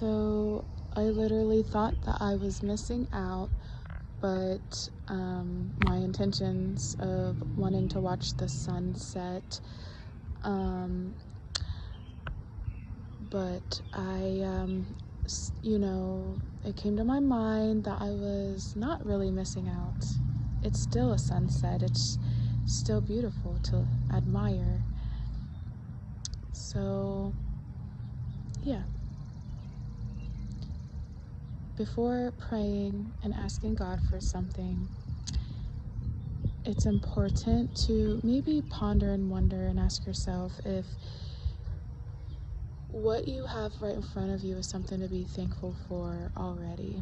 So I literally thought that I was missing out, but my intentions of wanting to watch the sunset, um, but it came to my mind that I was not really missing out. It's still a sunset, it's still beautiful to admire. So, yeah. Before praying and asking God for something, it's important to maybe ponder and wonder and ask yourself if what you have right in front of you is something to be thankful for already.